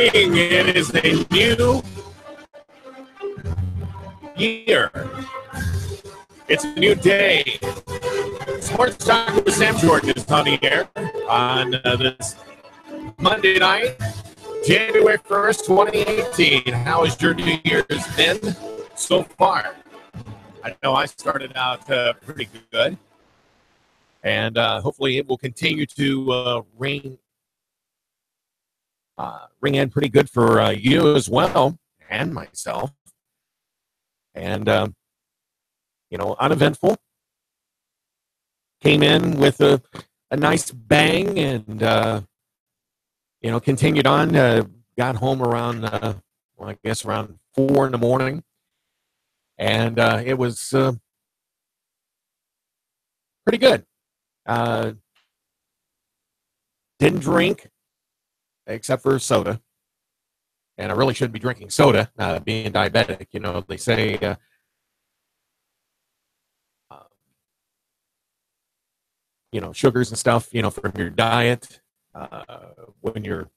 It is a new year. It's a new day. Sports Talk with Sam Jordan is on the air on this Monday night, January 1st, 2018. How has your New Year's been so far? I know I started out pretty good, and hopefully it will continue to ring in pretty good for you as well, and myself. And, uneventful. Came in with a nice bang and, continued on. Got home around, around 4 in the morning. And it was pretty good. Didn't drink except for soda. And I really shouldn't be drinking soda, being diabetic. They say sugars and stuff, from your diet when you're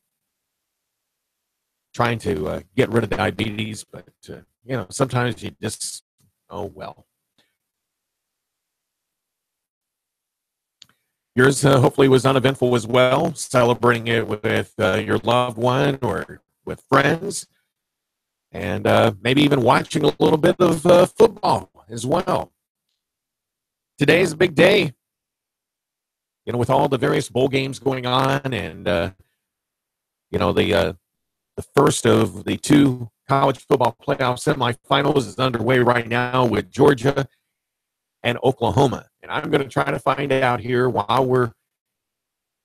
trying to get rid of diabetes. But, sometimes you just, oh, well. Yours hopefully was uneventful as well, celebrating it with your loved one or with friends, and maybe even watching a little bit of football as well. Today is a big day, with all the various bowl games going on, and the first of the two college football playoff semifinals is underway right now with Georgia and Oklahoma. And I'm going to try to find out here while we're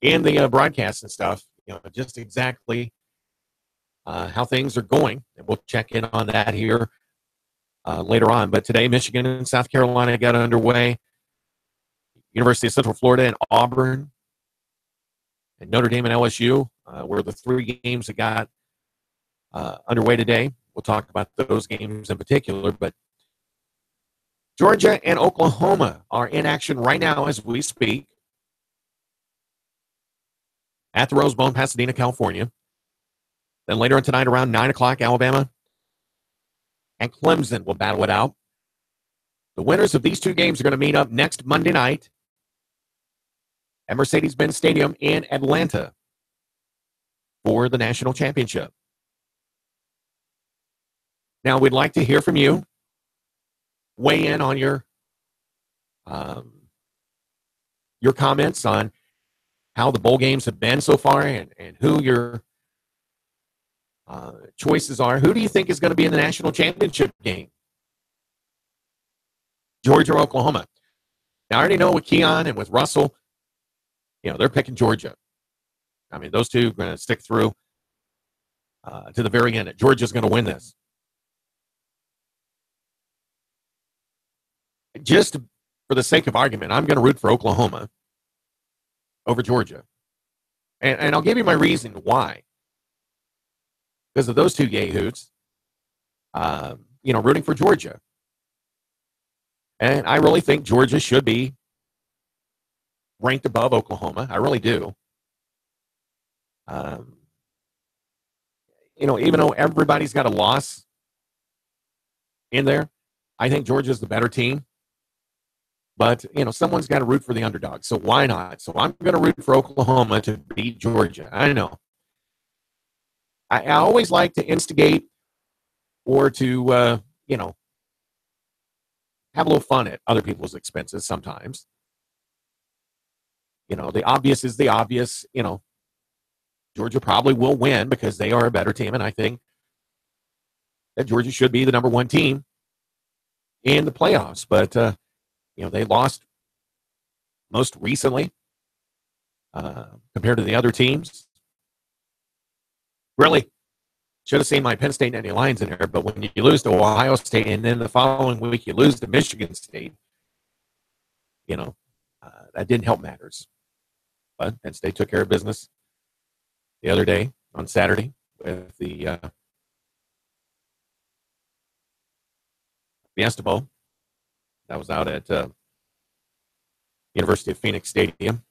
in the broadcast and stuff, just exactly how things are going. And we'll check in on that here later on. But today, Michigan and South Carolina got underway. University of Central Florida and Auburn and Notre Dame and LSU were the three games that got underway today. We'll talk about those games in particular, but Georgia and Oklahoma are in action right now as we speak at the Rose Bowl in Pasadena, California. Then later on tonight around 9 o'clock, Alabama and Clemson will battle it out. The winners of these two games are going to meet up next Monday night at Mercedes-Benz Stadium in Atlanta for the national championship. Now, we'd like to hear from you. Weigh in on your comments on how the bowl games have been so far and who your choices are. Who do you think is going to be in the national championship game? Georgia or Oklahoma? Now, I already know with Keon and with Russell, they're picking Georgia. I mean, those two are going to stick through to the very end. Georgia's going to win this. Just for the sake of argument, I'm going to root for Oklahoma over Georgia. And I'll give you my reason why. Because of those two yahoots, rooting for Georgia. And I really think Georgia should be ranked above Oklahoma. I really do. Even though everybody's got a loss in there, I think Georgia's the better team. But, someone's got to root for the underdog. So why not? So I'm going to root for Oklahoma to beat Georgia. I know. I always like to instigate or to, have a little fun at other people's expenses sometimes. The obvious is the obvious. Georgia probably will win because they are a better team. And I think that Georgia should be the number one team in the playoffs. But, they lost most recently compared to the other teams. Really should have seen my Penn State Nittany Lions in there, but when you lose to Ohio State and then the following week you lose to Michigan State, that didn't help matters. But Penn State took care of business the other day on Saturday with the Fiesta Bowl. That was out at University of Phoenix Stadium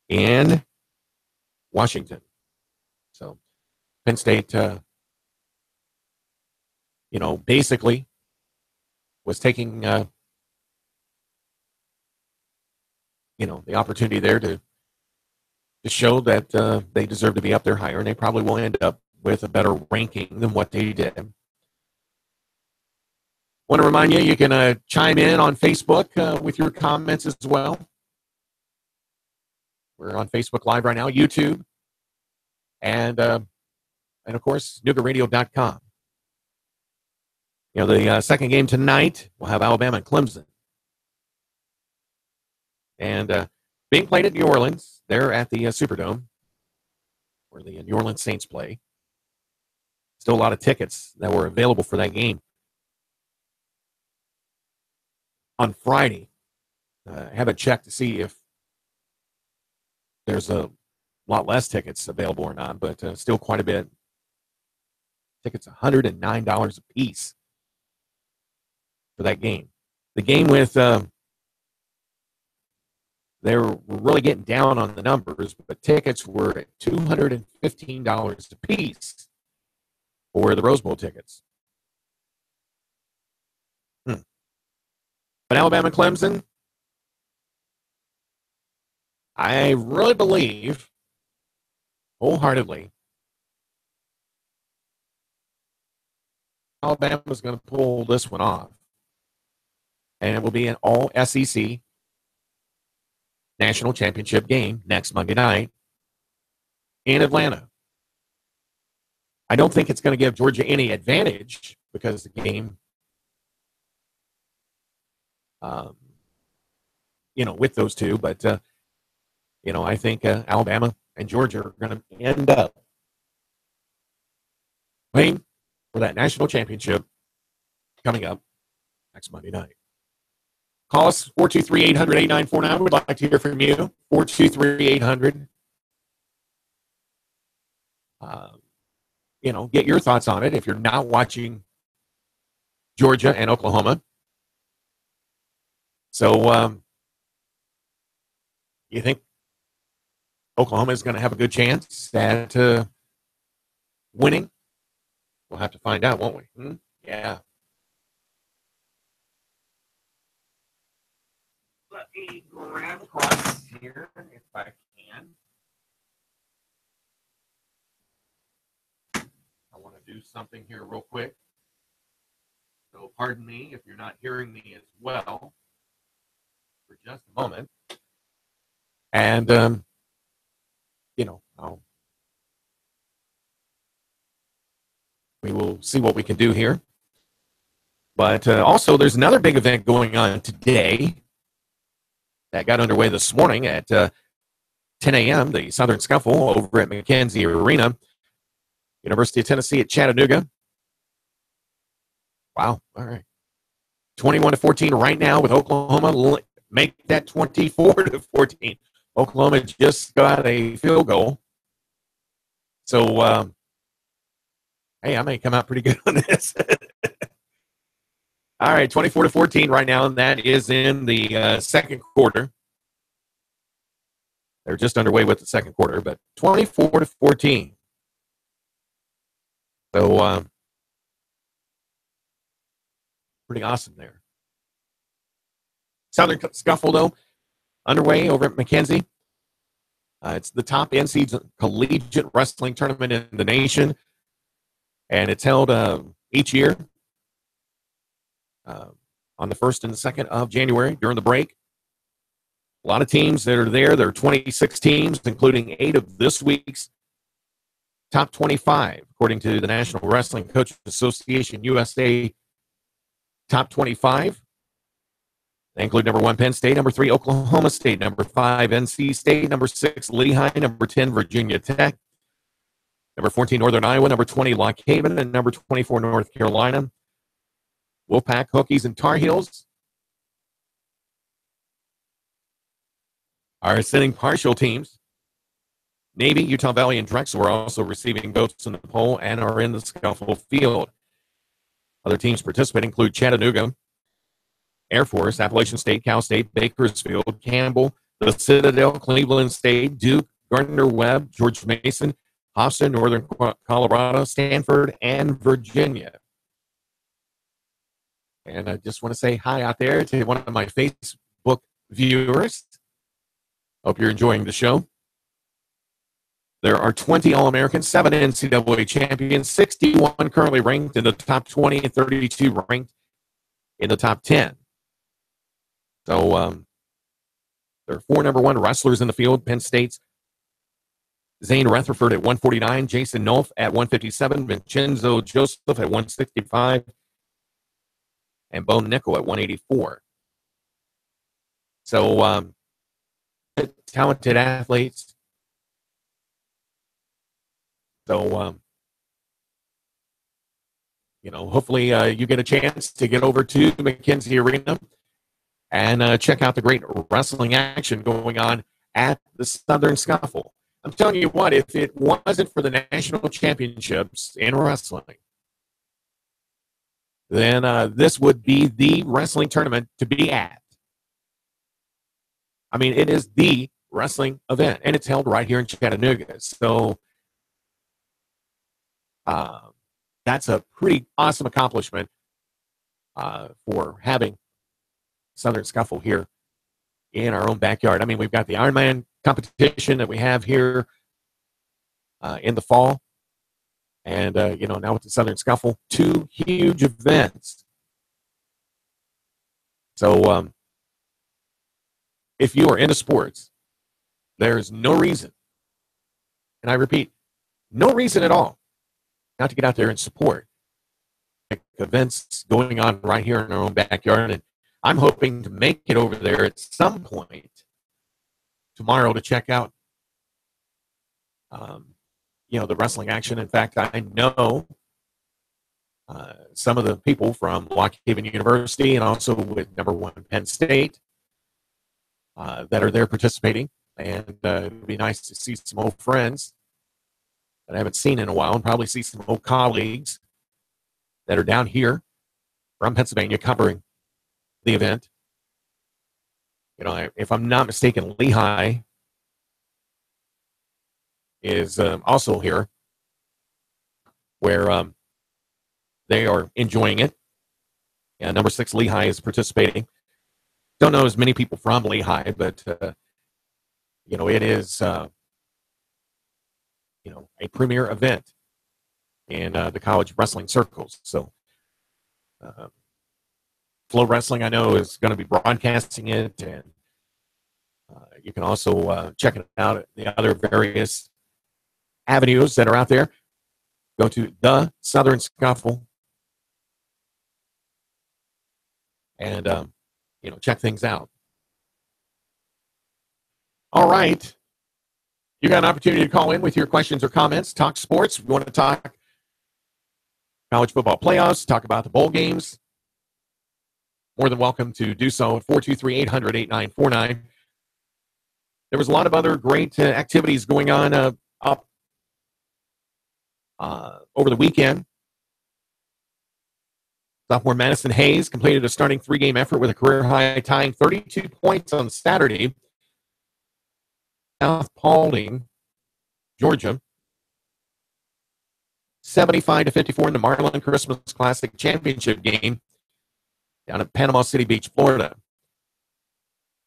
in Washington. So Penn State, basically was taking, the opportunity there to show that they deserve to be up there higher, and they probably will end up with a better ranking than what they did. Want to remind you can chime in on Facebook with your comments as well. We're on Facebook Live right now, YouTube, and of course, NoogaRadio.com. The second game tonight, we'll have Alabama and Clemson. And being played at New Orleans, they're at the Superdome, where the New Orleans Saints play. Still a lot of tickets that were available for that game. On Friday, I haven't checked to see if there's a lot less tickets available or not, but still quite a bit. Tickets $109 a piece for that game. The game with they were really getting down on the numbers, but tickets were at $215 a piece for the Rose Bowl tickets. But Alabama Clemson, I really believe wholeheartedly Alabama's going to pull this one off. And it will be an all SEC national championship game next Monday night in Atlanta. I don't think it's going to give Georgia any advantage because the game, with those two, but, I think Alabama and Georgia are going to end up playing for that national championship coming up next Monday night. Call us 423-800-8949. We'd like to hear from you. 423-800. Get your thoughts on it if you're not watching Georgia and Oklahoma. So, you think Oklahoma is going to have a good chance at winning? We'll have to find out, won't we? Yeah. Let me grab across here if I can. I want to do something here real quick. So pardon me if you're not hearing me as well for just a moment. And, we will see what we can do here. But also, there's another big event going on today that got underway this morning at 10 a.m., the Southern Scuffle over at McKenzie Arena, University of Tennessee at Chattanooga. Wow, all right. 21-14 right now with Oklahoma. Make that 24-14. Oklahoma just got a field goal. So, hey, I may come out pretty good on this. All right, 24-14 right now, and that is in the second quarter. They're just underway with the second quarter, but 24-14. So, pretty awesome there. Southern Scuffle, though, underway over at McKenzie. It's the top NCAA collegiate wrestling tournament in the nation, and it's held each year on the 1st and the 2nd of January during the break. A lot of teams that are there. There are 26 teams, including 8 of this week's top 25, according to the National Wrestling Coaches Association USA top 25. They include number 1, Penn State, number 3, Oklahoma State, number 5, NC State, number 6, Lehigh, number 10, Virginia Tech, number 14, Northern Iowa, number 20, Lock Haven, and number 24, North Carolina. Wolfpack, Hokies, and Tar Heels are sending partial teams. Navy, Utah Valley, and Drexel are also receiving votes in the poll and are in the Scuffle field. Other teams participating include Chattanooga, Air Force, Appalachian State, Cal State, Bakersfield, Campbell, the Citadel, Cleveland State, Duke, Gardner-Webb, George Mason, Austin, Northern Colorado, Stanford, and Virginia. And I just want to say hi out there to one of my Facebook viewers. Hope you're enjoying the show. There are 20 All-Americans, 7 NCAA champions, 61 currently ranked in the top 20, and 32 ranked in the top 10. So there are 4 number 1 wrestlers in the field. Penn State's Zane Rutherford at 149, Jason Nolf at 157, Vincenzo Joseph at 165, and Bo Nickel at 184. So talented athletes. So, hopefully you get a chance to get over to the McKenzie Arena and check out the great wrestling action going on at the Southern Scuffle. I'm telling you what, if it wasn't for the national championships in wrestling, then this would be the wrestling tournament to be at. I mean, it is the wrestling event, and it's held right here in Chattanooga. So that's a pretty awesome accomplishment for having Southern Scuffle here in our own backyard. I mean, we've got the Ironman competition that we have here in the fall. And, now with the Southern Scuffle, 2 huge events. So if you are into sports, there's no reason, and I repeat, no reason at all, not to get out there and support events going on right here in our own backyard. And I'm hoping to make it over there at some point tomorrow to check out, the wrestling action. In fact, I know some of the people from Lock-Haven University and also with number 1 Penn State that are there participating. And it would be nice to see some old friends that I haven't seen in a while, and probably see some old colleagues that are down here from Pennsylvania covering the event. If I'm not mistaken, Lehigh is also here, where they are enjoying it. Yeah, number 6 Lehigh is participating. Don't know as many people from Lehigh, but it is a premier event in the college wrestling circles. So Flow Wrestling, I know, is going to be broadcasting it, and you can also check it out at the other various avenues that are out there. Go to the Southern Scuffle and check things out. All right. You got an opportunity to call in with your questions or comments, talk sports. If you want to talk college football playoffs, talk about the bowl games, more than welcome to do so at 423-800-8949. There was a lot of other great activities going on up over the weekend. Sophomore Madison Hayes completed a starting 3-game effort with a career high, tying 32 points on Saturday. South Paulding, Georgia, 75-54 in the Marlin Christmas Classic Championship game down at Panama City Beach, Florida.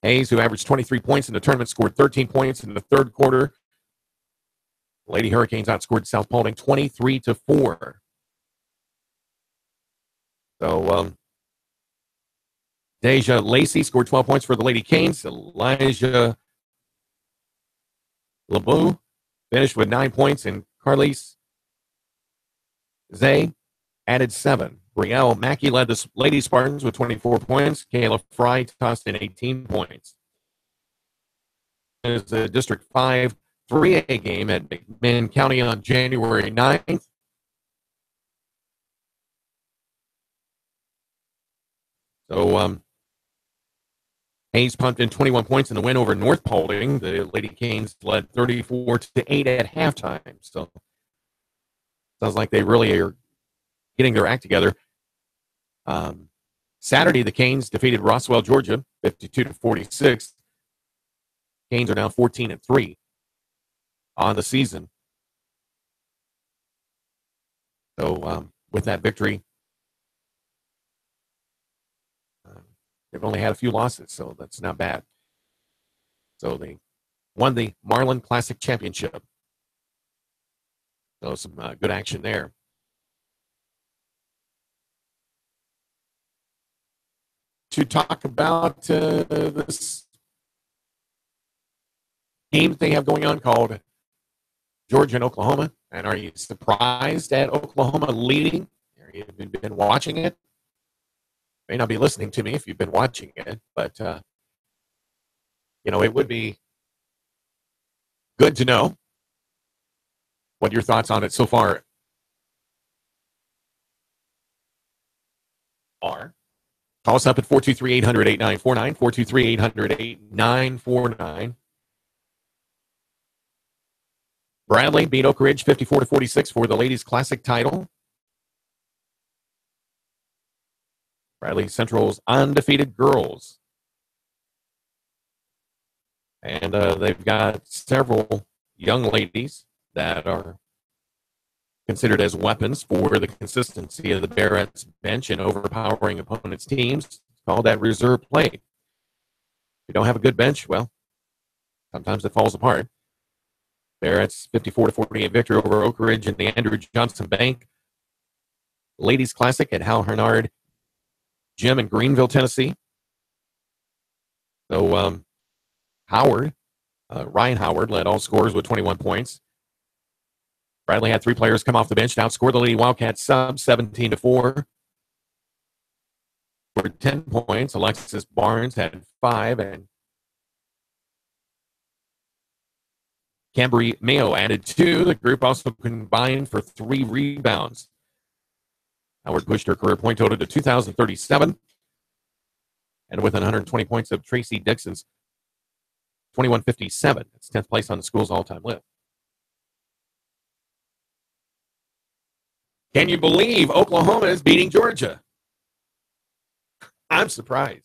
Hayes, who averaged 23 points in the tournament, scored 13 points in the third quarter. Lady Hurricanes outscored South Paulding 23-4. So, Deja Lacey scored 12 points for the Lady Canes. Elijah LeBeau finished with 9 points, and Carlise Zay added 7. Brielle Mackey led the Lady Spartans with 24 points. Kayla Fry tossed in 18 points. It's the District 5 3A game at McMinn County on January 9th. So, Hayes pumped in 21 points in the win over North Paulding. The Lady Canes led 34-8 at halftime. So, sounds like they really are getting their act together. Saturday, the Canes defeated Roswell, Georgia, 52-46. Canes are now 14-3 on the season. So with that victory, they've only had a few losses, so that's not bad. So they won the Marlin Classic Championship. So some good action there. To talk about this game that they have going on called Georgia and Oklahoma. And are you surprised at Oklahoma leading? Have you been watching it? May not be listening to me if you've been watching it, but it would be good to know what your thoughts on it so far are. Call us up at 423-800-8949, 423-800-8949. Bradley beat Oak Ridge 54-46 for the ladies' classic title. Bradley Central's undefeated girls. And they've got several young ladies that are considered as weapons for the consistency of the Barrett's bench and overpowering opponents' teams. It's called that reserve play. If you don't have a good bench, well, sometimes it falls apart. Barrett's 54-48 victory over Oak Ridge in the Andrew Johnson Bank Ladies Classic at Hal Hernard Gym in Greenville, Tennessee. So Ryan Howard led all scorers with 21 points. Bradley had three players come off the bench to outscore the Lady Wildcats sub 17-4. For 10 points, Alexis Barnes had 5, and Cambry Mayo added 2. The group also combined for 3 rebounds. Howard pushed her career point total to 2,037. And with 120 points of Tracy Dixon's 2,157. It's 10th place on the school's all-time list. Can you believe Oklahoma is beating Georgia? I'm surprised.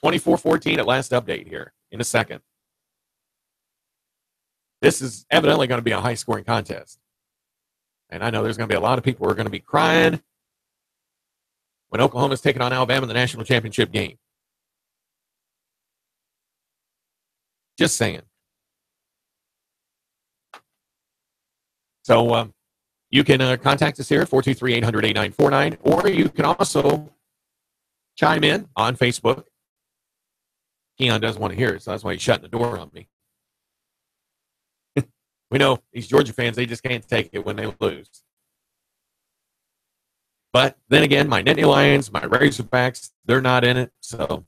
24-14 at last update here in a second. This is evidently going to be a high-scoring contest. And I know there's going to be a lot of people who are going to be crying when Oklahoma's taking on Alabama in the national championship game. Just saying. So you can contact us here at 423-800-8949, or you can also chime in on Facebook. Keon doesn't want to hear it, so that's why he's shutting the door on me. We know these Georgia fans, they just can't take it when they lose. But then again, my Nittany Lions, my Razorbacks, they're not in it. So,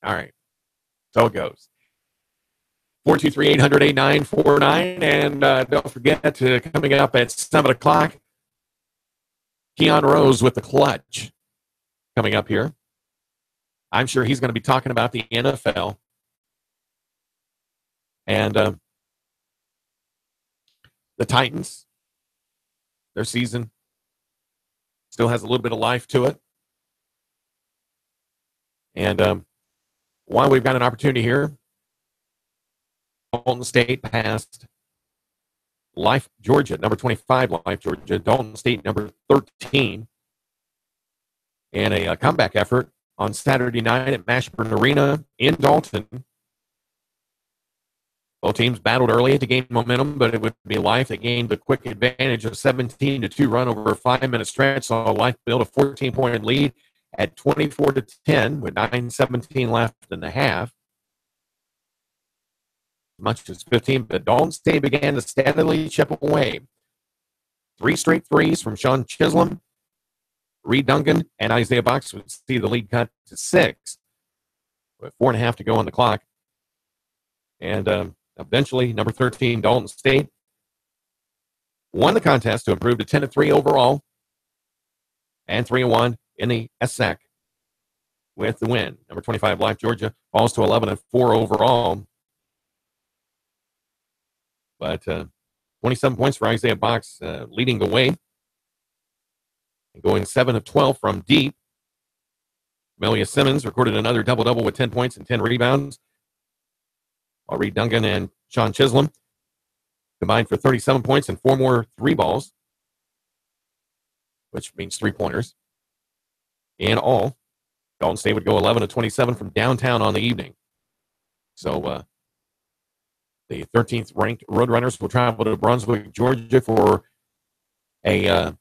all right. So it goes. 423-800-8949. And don't forget to coming up at 7 o'clock, Keon Rose with the clutch coming up here. I'm sure he's going to be talking about the NFL. And the Titans, their season still has a little bit of life to it. And while we've got an opportunity here, Dalton State passed Life Georgia, number 25, Life Georgia. Dalton State, number 13. And a comeback effort on Saturday night at Mashburn Arena in Dalton. Both teams battled early to gain momentum, but it would be Life that gained the quick advantage of 17-2 run over a 5-minute stretch. Saw Life build a 14-point lead at 24-10 with 9:17 left in the half. Much as 15, but Dalton State began to steadily chip away. 3 straight threes from Sean Chisholm, Reed Duncan, and Isaiah Box would see the lead cut to 6 with 4.5 to go on the clock. And eventually, number 13, Dalton State, won the contest to improve to 10-3 overall and 3-1 in the SEC with the win. Number 25, Life Georgia, falls to 11-4 overall. But 27 points for Isaiah Box, leading the way. And going 7 of 12 from deep. Melia Simmons recorded another double-double with 10 points and 10 rebounds. While Reed Duncan and Sean Chisholm combined for 37 points and 4 more 3 balls. which means 3-pointers. In all, Golden State would go 11 of 27 from downtown on the evening. So the 13th ranked Roadrunners will travel to Brunswick, Georgia for a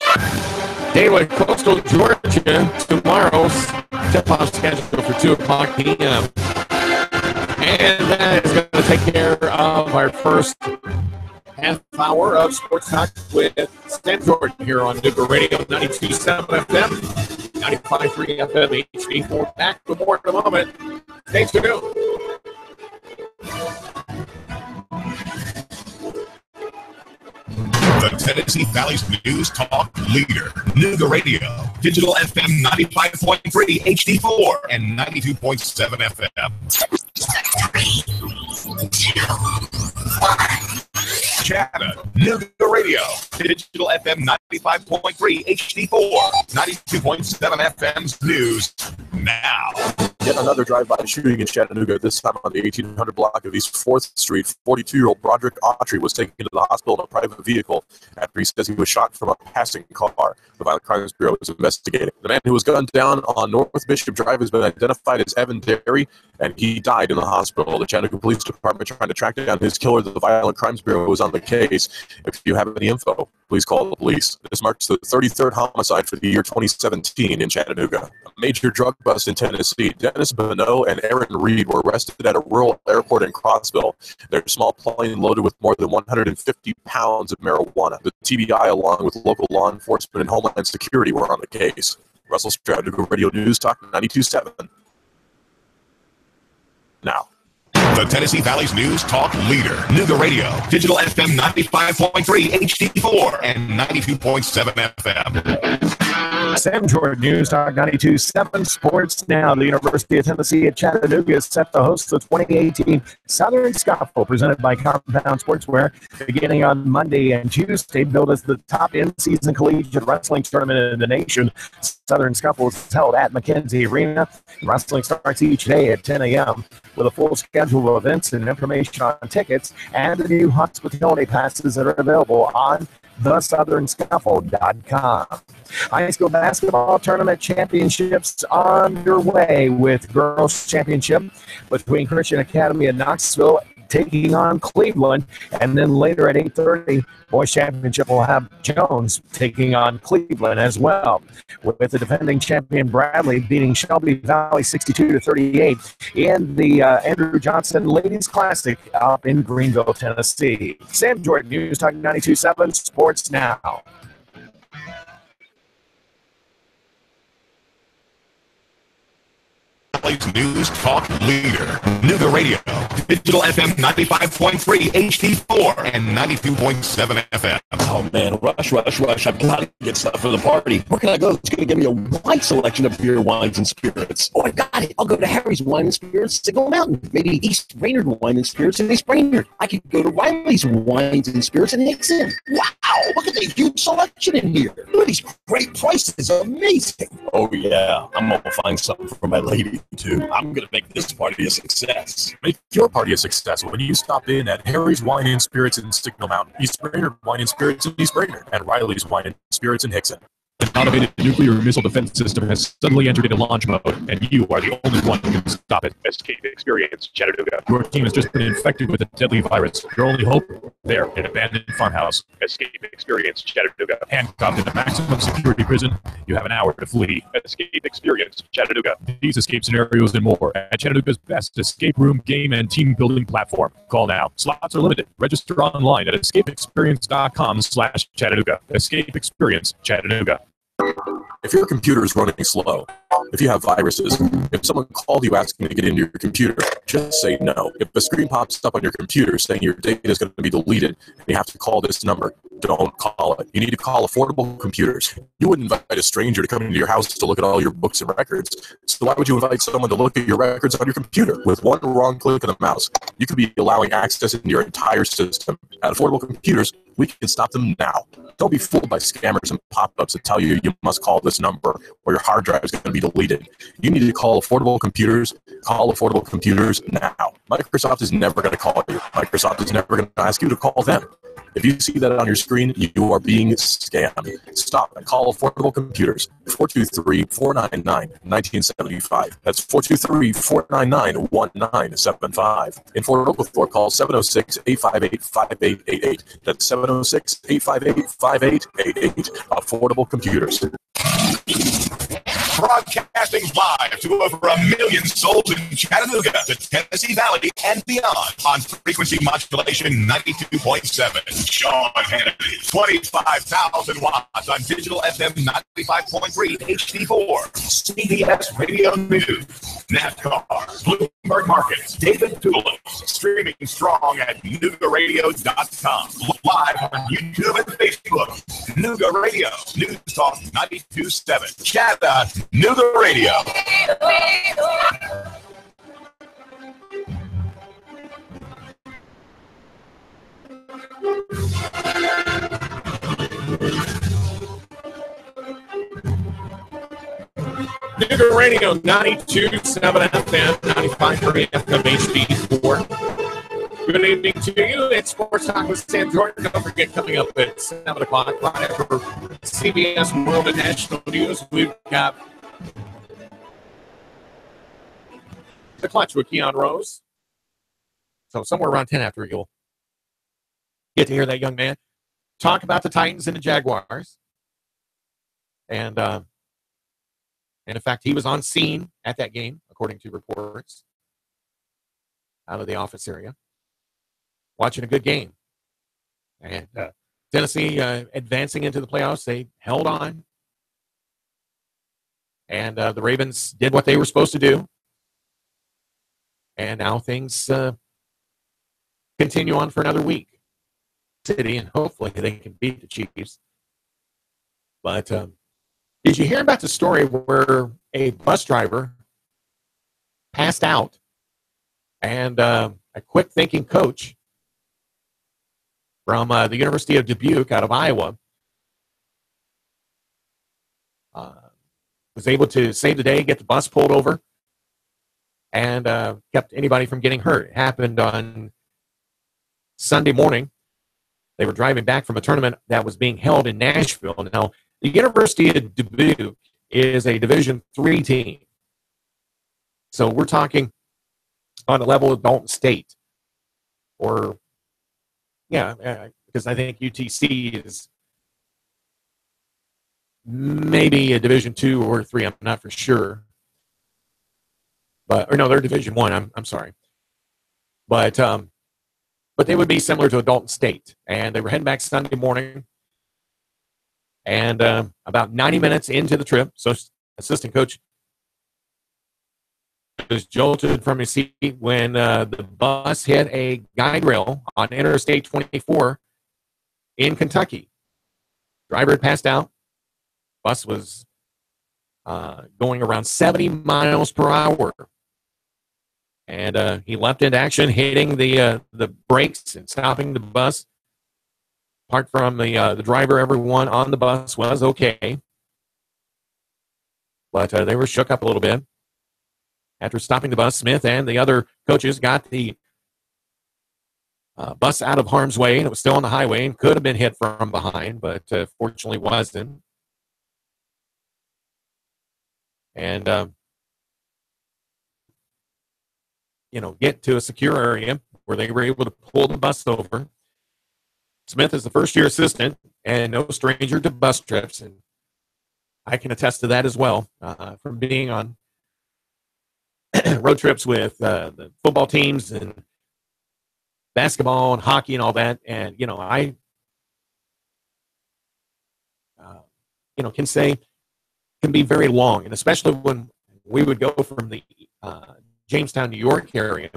day with Coastal Georgia tomorrow's tip-off schedule for 2 o'clock p.m. And that is going to take care of our first half hour of Sports Talk with Sam Jordan here on Nooga Radio 92.7 FM, 95.3 FM, HD4. Back with more in a moment. Stay tuned. The Tennessee Valley's news talk leader, Nooga Radio, digital FM 95.3 HD4 and 92.7 FM. 3, 2, 1. Chattanooga Radio, digital FM 95.3 HD4, 92.7 FM's news now. Yet another drive-by shooting in Chattanooga, this time on the 1800 block of East 4th Street. 42-year-old Broderick Autry was taken to the hospital in a private vehicle after he says he was shot from a passing car. The Violent Crimes Bureau is investigating. The man who was gunned down on North Bishop Drive has been identified as Evan Derry, and he died in the hospital. The Chattanooga Police Department trying to track down his killer. The Violent Crimes Bureau is on the case. If you have any info, please call the police. This marks the 33rd homicide for the year 2017 in Chattanooga. A major drug bust in Tennessee. Dennis Bonneau and Aaron Reed were arrested at a rural airport in Crossville. Their small plane loaded with more than 150 pounds of marijuana. The TBI, along with local law enforcement and Homeland Security, were on the case. Russell Stroud, Nooga Radio News Talk 92.7. Now. The Tennessee Valley's news talk leader, Nooga Radio, digital FM 95.3 HD4 and 92.7 FM. Sam Jordan, News Talk 92.7 Sports Now. The University of Tennessee at Chattanooga is set to host the 2018 Southern Scuffle presented by Compound Sportswear beginning on Monday and Tuesday. Billed as the top in-season collegiate wrestling tournament in the nation, Southern Scuffle is held at McKenzie Arena. Wrestling starts each day at 10 a.m. with a full schedule of events and information on tickets and the new hospitality passes that are available on thesouthern.com. High school basketball tournament championships underway with girls championship between Christian Academy and Knoxville taking on Cleveland, and then later at 8:30, boys championship will have Jones taking on Cleveland as well, with the defending champion Bradley beating Shelby Valley 62-38 in the Andrew Johnson Ladies Classic up in Greenville, Tennessee. Sam Jordan, News Talk 92.7 Sports Now. News talk leader, Nooga Radio, digital FM 95.3 HD4 and 92.7 FM. Oh man, rush. I've got to get stuff for the party. Where can I go? It's going to give me a wide selection of beer, wines, and spirits. Oh, I got it. I'll go to Harry's Wine and Spirits, Signal Mountain. Maybe East Brainerd Wine and Spirits in East Brainerd. I could go to Riley's Wines and Spirits in Nixon. Wow, look at the huge selection in here. Look at these great prices. Amazing. Oh yeah, I'm going to find something for my lady too. I'm going to make this party a success. Make your party a success when you stop in at Harry's Wine and Spirits in Signal Mountain, East Brainerd Wine and Spirits in East Brainerd, and Riley's Wine and Spirits in Hickson. An automated nuclear missile defense system has suddenly entered into launch mode, and you are the only one who can stop it. Escape Experience Chattanooga. Your team has just been infected with a deadly virus. Your only hope? There, an abandoned farmhouse. Escape Experience Chattanooga. Handcuffed in a maximum security prison, you have an hour to flee. Escape Experience Chattanooga. These escape scenarios and more at Chattanooga's best escape room, game, and team building platform. Call now. Slots are limited. Register online at escapeexperience.com/Chattanooga. Escape Experience Chattanooga. If your computer is running slow, if you have viruses, if someone called you asking to get into your computer, just say no. If a screen pops up on your computer saying your data is going to be deleted and you have to call this number, don't call it. You need to call Affordable Computers. You wouldn't invite a stranger to come into your house to look at all your books and records. So why would you invite someone to look at your records on your computer? With one wrong click of the mouse, you could be allowing access into your entire system. At Affordable Computers, we can stop them now. Don't be fooled by scammers and pop-ups that tell you you must call this number or your hard drive is going to be deleted. You need to call Affordable Computers. Call Affordable Computers now. Microsoft is never going to call you. Microsoft is never going to ask you to call them. If you see that on your screen, you are being scammed. Stop and call Affordable Computers, 423-499-1975. That's 423-499-1975. In Fort Oglethorpe, call 706-858-5888. That's 706-858-5888. Affordable Computers. Broadcasting live to over 1 million souls in Chattanooga, the Tennessee Valley, and beyond on frequency modulation 92.7. Sean Hannity, 25,000 watts on digital FM 95.3 HD4. CBS Radio News, NASCAR, Bloomberg Markets, David Tulis, streaming strong at Noogaradio.com. Live on YouTube and Facebook. Nooga Radio, News Talk 92.7. Chattanooga Radio. Nooga Radio 92.7 FM, 95.3 FM HD4. Good evening to you. It's Sports Talk with Sam Jordan. Don't forget, coming up at 7 o'clock, right after CBS World and National News, we've got The Clutch with Keon Rose. So somewhere around 10 after, you'll get to hear that young man talk about the Titans and the Jaguars. And in fact, he was on scene at that game, according to reports out of the office area, watching a good game. And Tennessee advancing into the playoffs, they held on. And the Ravens did what they were supposed to do. And now things continue on for another week. City, and hopefully they can beat the Chiefs. But did you hear about the story where a bus driver passed out and a quick-thinking coach from the University of Dubuque out of Iowa was able to save the day, get the bus pulled over, and kept anybody from getting hurt? It happened on Sunday morning. They were driving back from a tournament that was being held in Nashville. Now, the University of Dubuque is a Division III team. So we're talking on the level of Dalton State. Or, yeah, because I think UTC is maybe a Division II or III. I'm not for sure. Or no, they're Division I. I'm sorry. But they would be similar to a Dalton State. And they were heading back Sunday morning. And about 90 minutes into the trip, so assistant coach was jolted from his seat when the bus hit a guide rail on Interstate 24 in Kentucky. Driver had passed out. Bus was going around 70 miles per hour. And he leapt into action, hitting the brakes and stopping the bus. Apart from the driver, everyone on the bus was okay. But they were shook up a little bit. After stopping the bus, Smith and the other coaches got the bus out of harm's way, and it was still on the highway and could have been hit from behind, but fortunately wasn't. And, get to a secure area where they were able to pull the bus over. Smith is the first-year assistant and no stranger to bus trips, and I can attest to that as well from being on road trips with the football teams and basketball and hockey and all that. And, I can be very long, and especially when we would go from the Jamestown, New York area,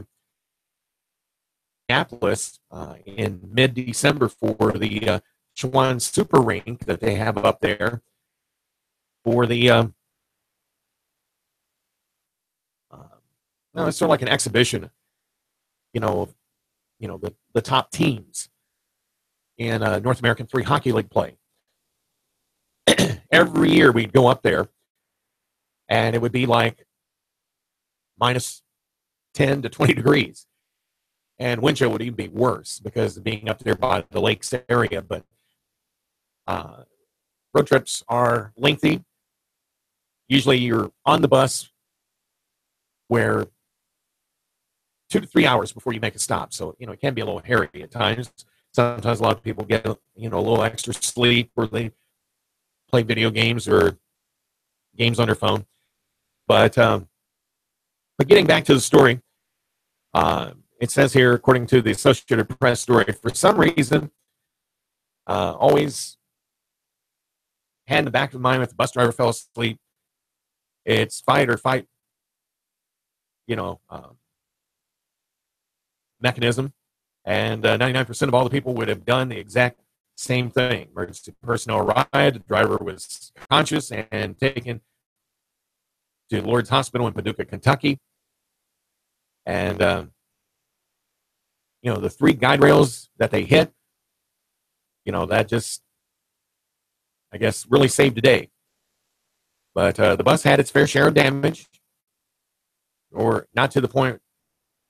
Minneapolis in mid-December for the Schwann Super Rink that they have up there for the it's sort of like an exhibition, the top teams in North American 3 Hockey League play. Every year we'd go up there, and it would be like minus 10 to 20 degrees. And wind chill would even be worse because of being up there by the lakes area. But road trips are lengthy. Usually you're on the bus where 2 to 3 hours before you make a stop. So, it can be a little hairy at times. Sometimes a lot of people get, a little extra sleep, or they play video games or games on their phone. But getting back to the story, it says here, according to the Associated Press story, for some reason, always had in the back of my mind if the bus driver fell asleep, it's fight or fight, mechanism. And 99% of all the people would have done the exact same thing. Emergency personnel arrived, the driver was conscious and taken to Lourdes Hospital in Paducah, Kentucky. And, the 3 guide rails that they hit, that just, I guess, really saved the day. But the bus had its fair share of damage, or not to the point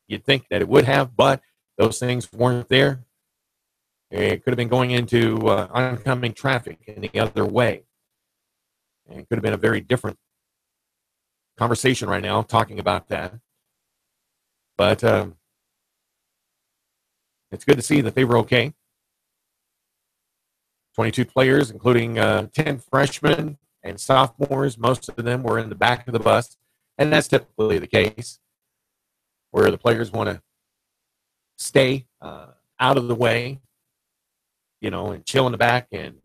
you'd think that it would have, but those things weren't there. It could have been going into oncoming traffic in the other way. And it could have been a very different conversation right now talking about that. But it's good to see that they were okay. 22 players, including 10 freshmen and sophomores. Most of them were in the back of the bus. And that's typically the case, where the players want to stay out of the way, and chill in the back and,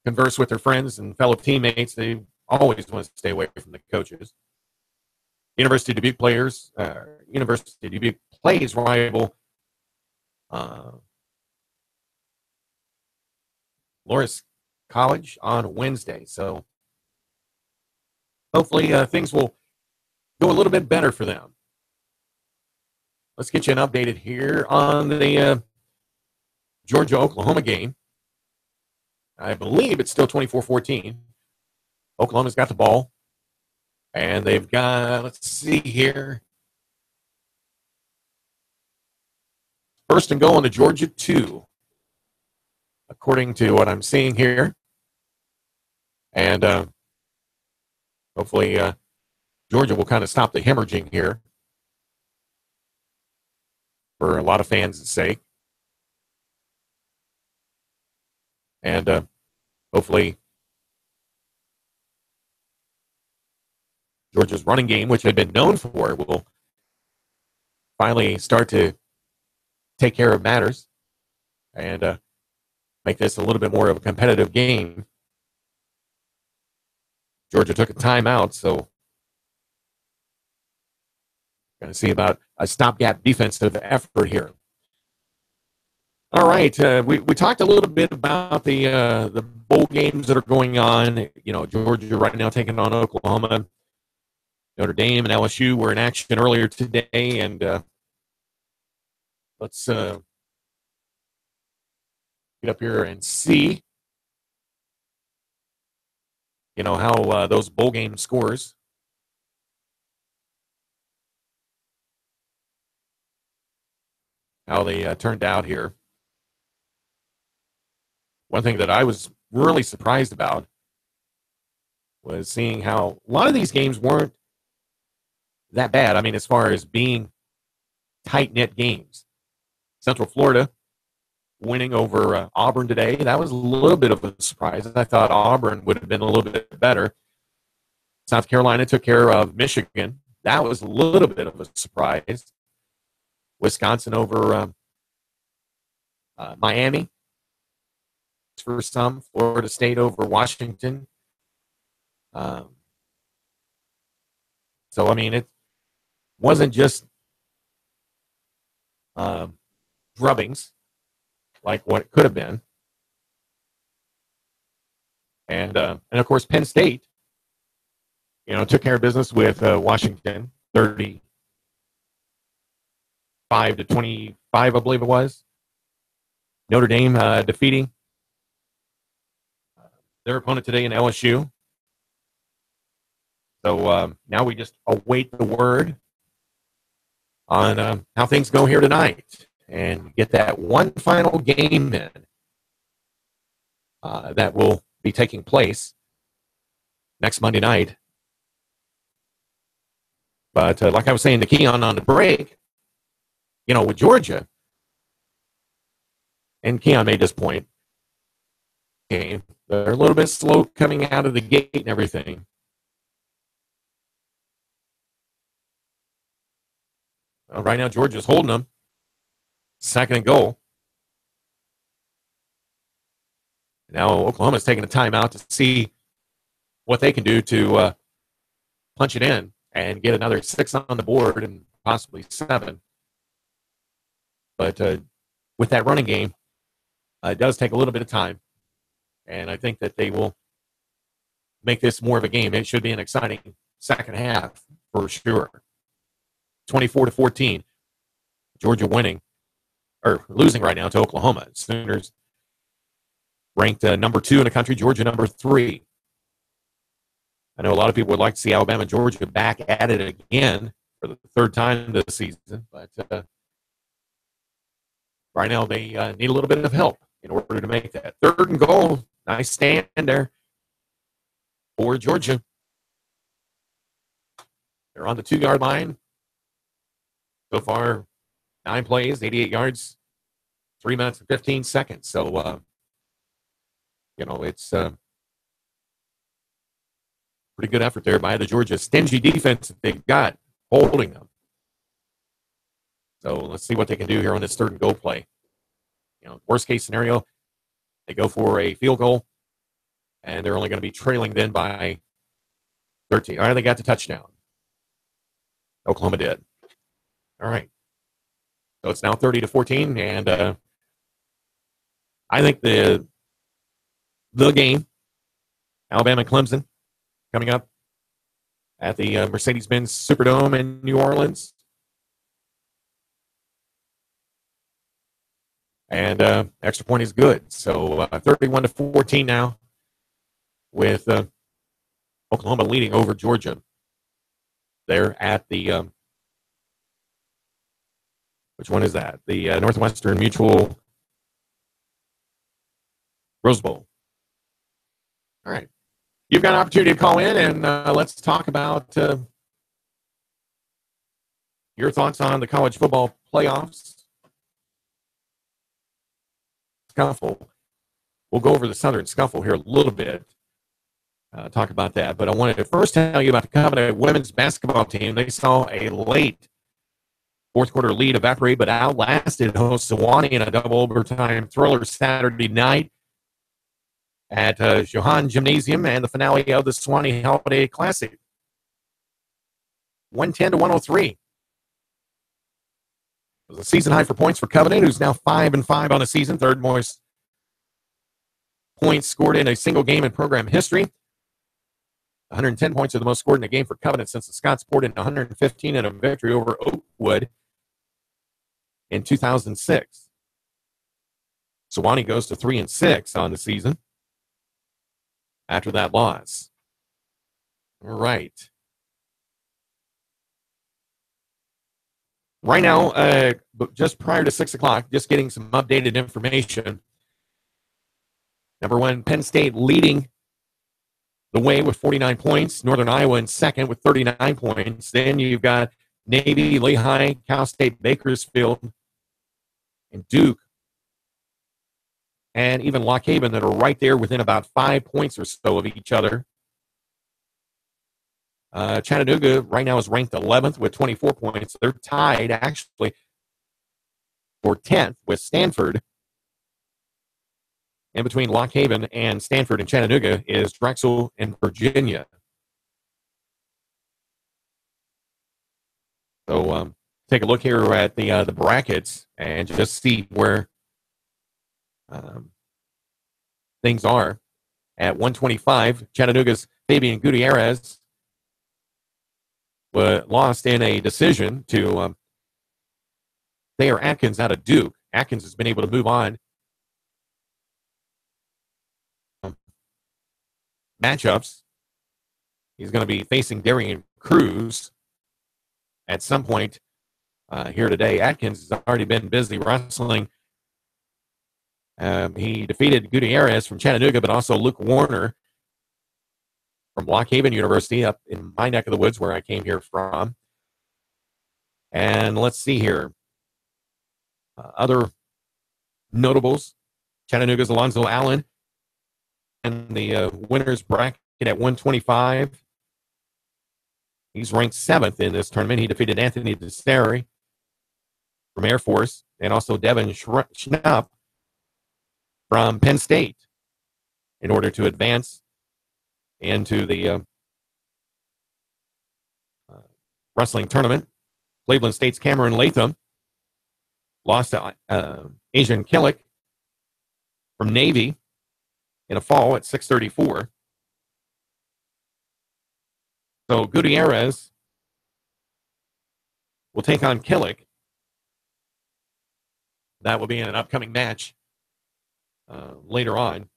converse with their friends and fellow teammates. They always want to stay away from the coaches. University of Dubuque players, University of Dubuque plays rival Loras College on Wednesday. So hopefully things will go a little bit better for them. Let's get you an updated here on the Georgia-Oklahoma game. I believe it's still 24-14. Oklahoma's got the ball. And they've got, let's see here, first and goal on the Georgia 2, according to what I'm seeing here. And hopefully Georgia will kind of stop the hemorrhaging here for a lot of fans' sake. And hopefully Georgia's running game, which they've been known for, will finally start to take care of matters and make this a little bit more of a competitive game. Georgia took a timeout, so going to see about a stopgap defensive effort here. All right, we talked a little bit about the bowl games that are going on. Georgia right now taking on Oklahoma. Notre Dame and LSU were in action earlier today, and let's get up here and see, how those bowl game scores. How they turned out here. One thing that I was really surprised about was seeing how a lot of these games weren't that bad. I mean, as far as being tight-knit games. Central Florida winning over Auburn today. That was a little bit of a surprise. I thought Auburn would have been a little bit better. South Carolina took care of Michigan. That was a little bit of a surprise. Wisconsin over Miami. For some, Florida State over Washington. So, I mean, it wasn't just drubbings like what it could have been. And of course, Penn State, took care of business with Washington, 35-25, I believe it was. Notre Dame defeating their opponent today in LSU. So now we just await the word on how things go here tonight and get that one final game in that will be taking place next Monday night. But like I was saying to Keon on the break, with Georgia, and Keon made this point, they're a little bit slow coming out of the gate and everything. Right now, Georgia's holding them. Second and goal. Now Oklahoma's taking a timeout to see what they can do to punch it in and get another 6 on the board and possibly 7. But with that running game, it does take a little bit of time. And I think that they will make this more of a game. It should be an exciting second half for sure. 24-14. Georgia losing right now to Oklahoma. Sooners ranked number 2 in the country, Georgia number 3. I know a lot of people would like to see Alabama and Georgia back at it again for the third time this season, but right now they need a little bit of help in order to make that. Third and goal, nice stand there for Georgia. They're on the 2-yard line. So far, 9 plays, 88 yards, 3 minutes and 15 seconds. So, it's pretty good effort there by the Georgia stingy defense that they've got holding them. So let's see what they can do here on this third and goal play. Worst case scenario, they go for a field goal, and they're only going to be trailing then by 13. All right, they got the touchdown. Oklahoma did. All right. So it's now 30-14, and I think the game, Alabama and Clemson, coming up at the Mercedes-Benz Superdome in New Orleans. And extra point is good. So 31-14 now with Oklahoma leading over Georgia. They're at the which one is that? The Northwestern Mutual Rose Bowl. All right. You've got an opportunity to call in, and let's talk about your thoughts on the college football playoffs. Scuffle. We'll go over the Southern Scuffle here a little bit. Talk about that. But I wanted to first tell you about the Covenant women's basketball team. They saw a late fourth quarter lead evaporate, but outlasted host Sewanee in a double overtime thriller Saturday night at Johan Gymnasium and the finale of the Sewanee Holiday Classic. 110-103. It was a season high for points for Covenant, who's now 5-5 on the season, third most points scored in a single game in program history. 110 points are the most scored in a game for Covenant since the Scots poured in 115 in a victory over Oakwood in 2006. Sewanee goes to 3-6 on the season after that loss. All right. Right now, just prior to 6 o'clock, just getting some updated information. Number 1, Penn State leading the way with 49 points. Northern Iowa in second with 39 points. Then you've got Navy, Lehigh, Cal State, Bakersfield, and Duke, and even Lock Haven that are right there within about 5 points or so of each other. Chattanooga right now is ranked 11th with 24 points. They're tied, actually, for 10th with Stanford. In between Lock Haven and Stanford and Chattanooga is Drexel and Virginia. So take a look here at the brackets and just see where things are. At 125, Chattanooga's Fabian Gutierrez lost in a decision to Thayer Atkins out of Duke. Atkins has been able to move on matchups. He's going to be facing Darian Cruz at some point here today. Atkins has already been busy wrestling. He defeated Gutierrez from Chattanooga, but also Luke Warner from Lock Haven University up in my neck of the woods where I came here from. And let's see here. Other notables, Chattanooga's Alonzo Allen and the winner's bracket at 125. He's ranked 7th in this tournament. He defeated Anthony DeSeri from Air Force and also Devin Schnapp from Penn State in order to advance into the wrestling tournament. Cleveland State's Cameron Latham lost to Asian Killick from Navy in a fall at 6:34. So Gutierrez will take on Killick. That will be in an upcoming match later on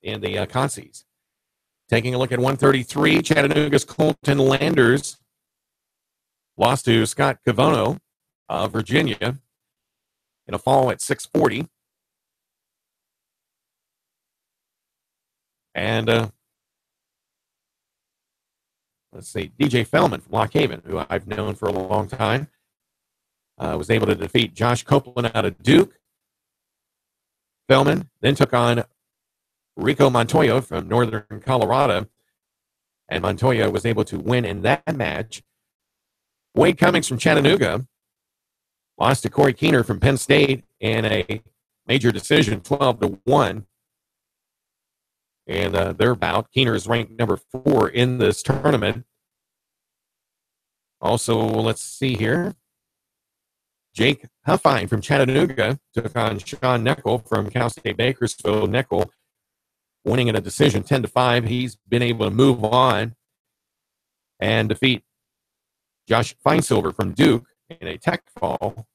in the consies. Taking a look at 133, Chattanooga's Colton Landers lost to Scott Cavono of Virginia in a fall at 6:40. And let's see, DJ Fellman from Lock Haven, who I've known for a long time, was able to defeat Josh Copeland out of Duke. Fellman then took on Rico Montoya from Northern Colorado, and Montoya was able to win in that match. Wade Cummings from Chattanooga lost to Corey Keener from Penn State in a major decision, 12-1. And their bout, Keener is ranked number 4 in this tournament. Also, let's see here. Jake Huffine from Chattanooga took on Sean Neckel from Cal State Bakersfield. Neckel winning in a decision 10-5. He's been able to move on and defeat Josh Feinsilver from Duke in a tech fall,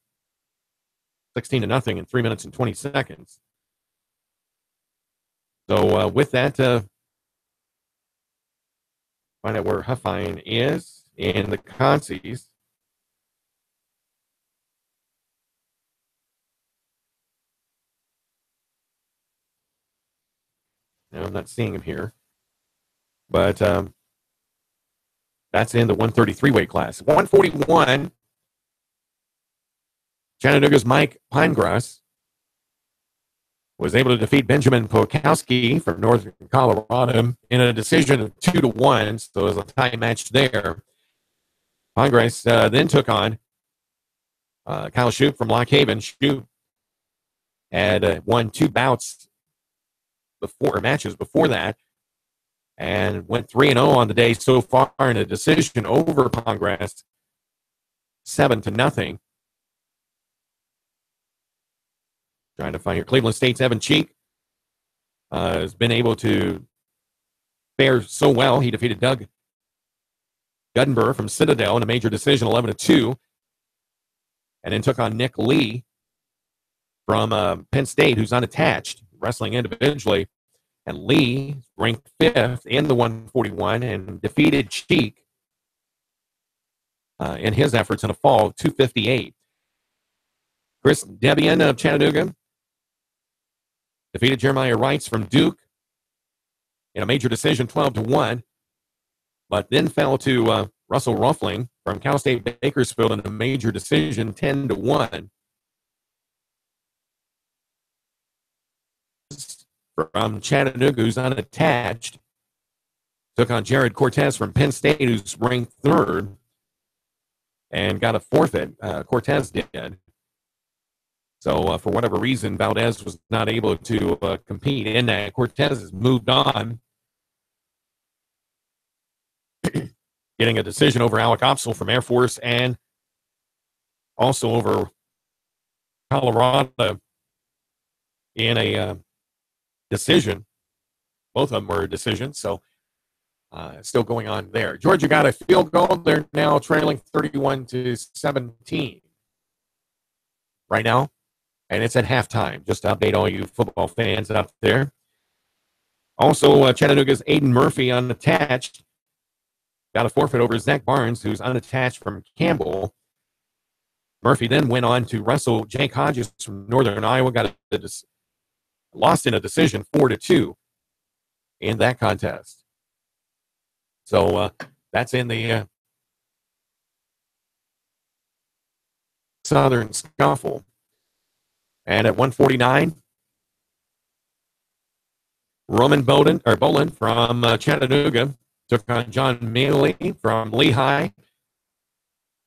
16-0 in 3 minutes and 20 seconds. So with that, find out where Huffine is in the consies. No, I'm not seeing him here. But that's in the 133 weight class. 141, Chattanooga's Mike Pinegrass was able to defeat Benjamin Pokawski from Northern Colorado in a decision of 2-1, so it was a tie match there. Pinegrass then took on Kyle Shoup from Lock Haven. Shoup had won 2 matches before that, and went 3-0 on the day so far in a decision over Pinegrass, 7-0. Trying to find here. Cleveland State's Evan Cheek has been able to fare so well. He defeated Doug Gudenberg from Citadel in a major decision, 11-2, and then took on Nick Lee from Penn State, who's unattached, wrestling individually. And Lee ranked 5th in the 141 and defeated Cheek in his efforts in a fall, 258. Chris Debian of Chattanooga defeated Jeremiah Wrights from Duke in a major decision, 12-1, but then fell to Russell Ruffling from Cal State Bakersfield in a major decision, 10-1. From Chattanooga, who's unattached, took on Jared Cortez from Penn State, who's ranked 3rd, and got a forfeit. Cortez did. So, for whatever reason, Valdez was not able to compete in that. Cortez has moved on, getting a decision over Alec Opsel from Air Force and also over Colorado in a decision. Both of them were decisions, so still going on there. Georgia got a field goal. They're now trailing 31-17 right now. And it's at halftime, just to update all you football fans out there. Also, Chattanooga's Aiden Murphy, unattached, got a forfeit over Zach Barnes, who's unattached from Campbell. Murphy then went on to wrestle Jake Hodges from Northern Iowa, lost in a decision 4-2 in that contest. So that's in the Southern Scuffle. And at 149, Roman Bolin from Chattanooga took on John Mealy from Lehigh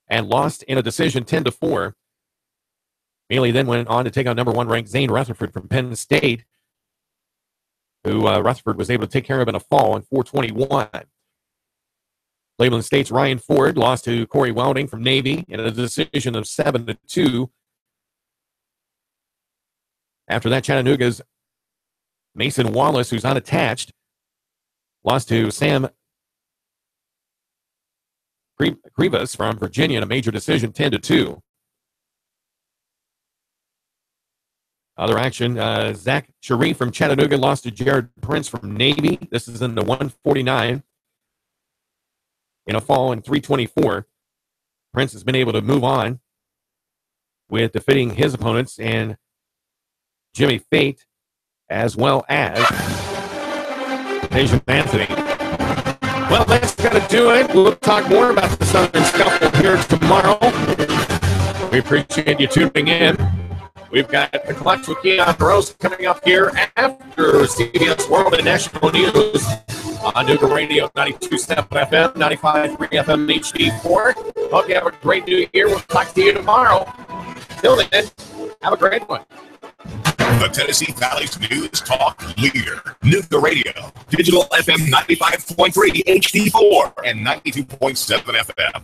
and lost in a decision 10-4. Mealy then went on to take on number 1 ranked Zane Rutherford from Penn State, who Rutherford was able to take care of in a fall in 421. Cleveland State's Ryan Ford lost to Corey Welding from Navy in a decision of 7-2. After that, Chattanooga's Mason Wallace, who's unattached, lost to Sam Krivas from Virginia in a major decision 10-2. Other action, Zach Sharif from Chattanooga lost to Jared Prince from Navy. This is in the 149 in a fall in 324. Prince has been able to move on with defeating his opponents and Jimmy Fate, as well as Asian Anthony. Well, that's going to do it. We'll talk more about the Southern Scuffle here tomorrow. We appreciate you tuning in. We've got the Clutch with Keon Rose coming up here after CBS World and National News on Nooga Radio 92.7 FM, 95.3 FM HD4. Hope you have a great new year. We'll talk to you tomorrow. Till then, have a great one. The Tennessee Valley's news talk leader, Nooga Radio, digital FM 95.3 HD4 and 92.7 FM.